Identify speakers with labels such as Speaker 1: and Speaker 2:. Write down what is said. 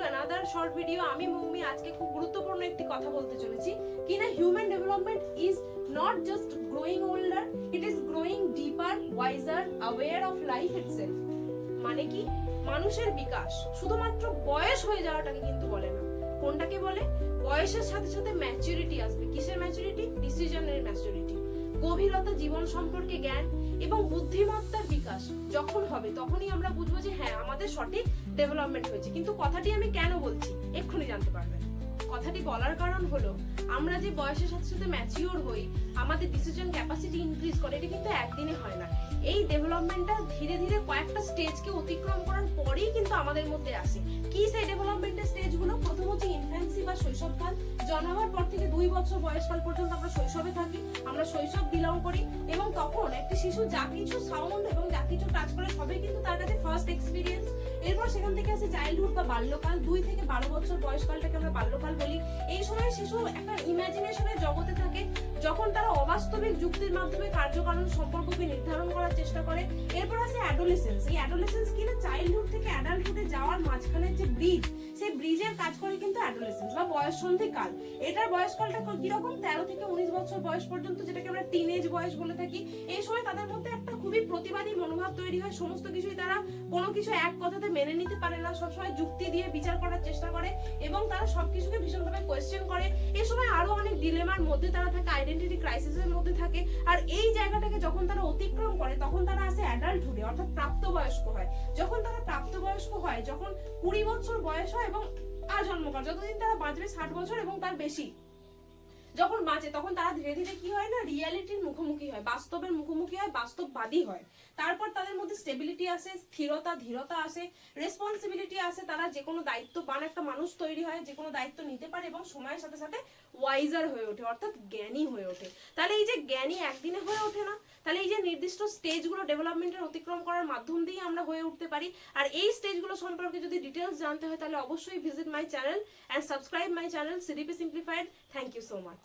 Speaker 1: Another short video. আমি মৌমি আজকে খুব গুরুত্বপূর্ণ একটি কথা বলতে চলেছি কি না, human development is not just growing older, it is growing deeper, wiser, aware of life itself. মানে কি, মানুষের বিকাশ শুধুমাত্র বয়স হয়ে যাওয়াটাকে কিন্তু বলে না। কোনটাকে বলে? বয়সের সাথে সাথে ম্যাচুরিটি আসবে। কিসের ম্যাচুরিটি? ডিসিশনের ম্যাচুরিটি, গভীরতা, জীবন সম্পর্কে জ্ঞান এবং বুদ্ধিমত্তার বিকাশ যখন হবে তখনই আমরা বুঝবো যে হ্যাঁ আমাদের সঠিক ডেভেলপমেন্ট হয়েছে। কিন্তু কথাটি আমি কেন বলছি এক্ষুনি জানতে পারবেন। কথাটি বলার কারণ হলো আমরা যে বয়সের সাথে সাথে ম্যাচিওর হই, আমাদের ডিসিশন ক্যাপাসিটি ইনক্রিজ করে, এটা কিন্তু একদিনে হয় না। এই ডেভেলপমেন্টটা ধীরে ধীরে কয়েকটা স্টেজকে অতিক্রম করার পরেই কিন্তু আমাদের মধ্যে আসে। কি সেই ডেভেলপমেন্টের স্টেজগুলো? প্রথম হচ্ছে ইনফ্যান্সি বা শৈশবকাল। জন্মাবার পর থেকে 2 বছর বয়সকাল পর্যন্ত আমরা শৈশবে থাকি, আমরা শৈশব বিলং করি এবং তখন একটি শিশু যা কিছু সাউন্ড এবং যা কিছু টাচ করে সবই কিন্তু তার কাছে ফার্স্ট এক্সপিরিয়েন্স। এরপর সেখান থেকে আসে চাইল্ডহুড বা বাল্যকাল। 2 থেকে 12 বছর বয়সকালটাকে আমরা বাল্যকাল বলি। এই সময় শিশু একটা ইমাজিনেশনের জগতে থাকে, যখন তারা অবাস্তবিক যুক্তির মাধ্যমে কার্যকারণ সম্পর্ককে নির্ধারণ করার চেষ্টা করে। এরপর আসে অ্যাডোলেসেন্স। এই অ্যাডোলেসেন্স কি না, চাইল্ডহুড থেকে অ্যাডাল্টহুডে যাওয়ার মাঝখানের যে ব্রিজ, সেই ব্রিজের কাজ করে কিন্তু অ্যাডোলেসেন্স বা বয়ঃসন্ধিকাল। এটার বয়সকালটা কিরকম? 13 থেকে 19 বছর বয়স পর্যন্ত, যেটাকে আমরা টিনেজ বয়স বলে থাকি। এই সময় তাদের মধ্যে একটা খুবই প্রতিবাদী মনোভাব তৈরি হয়। সমস্ত কিছুই তারা কোনো কিছু এক কথাতে মেনে নিতে পারে না, সবসময় যুক্তি দিয়ে বিচার করার চেষ্টা করে এবং তারা সবকিছুকে ভীষণভাবে কোয়েশ্চেন করে। এই সময় আরো অনেক ডিলেমার মধ্যে তারা থাকে, আইডেন্টিটি ক্রাইসিসের মধ্যে থাকে। আর এই জায়গাটাকে যখন তারা অতিক্রম করে তখন তারা আসে অ্যাডাল্টহুডে, অর্থাৎ প্রাপ্তবয়স্ক হয়। যখন তারা প্রাপ্তবয়স্ক হয়, যখন 20 বছর বয়স হয় এবং আজন্মকাল, যতদিন তারা বাঁচবে 60 বছর এবং তার বেশি যখন বাঁচে, তখন তারা ধীরে ধীরে কি হয় না, রিয়ালিটির মুখোমুখি হয়, বাস্তবের মুখোমুখি হয়, বাস্তববাদী হয়। তারপর তাদের মধ্যে স্টেবিলিটি আসে, স্থিরতা, ধীরতা আসে, রেসপন্সিবিলিটি আসে। তারা যে কোনো দায়িত্ববান একটা মানুষ তৈরি হয়, যে কোনো দায়িত্ব নিতে পারে এবং সময়ের সাথে সাথে ওয়াইজার হয়ে ওঠে, অর্থাৎ জ্ঞানী হয়ে ওঠে। তাহলে এই যে জ্ঞানী একদিনে হয়ে ওঠে না, তাহলে এই যে নির্দিষ্ট স্টেজগুলো ডেভেলপমেন্টের অতিক্রম করার মাধ্যম দিয়ে আমরা হয়ে উঠতে পারি। আর এই স্টেজগুলো সম্পর্কে যদি ডিটেলস জানতে হয় তাহলে অবশ্যই visit my channel and subscribe my channel CDP simplified. Thank you so much.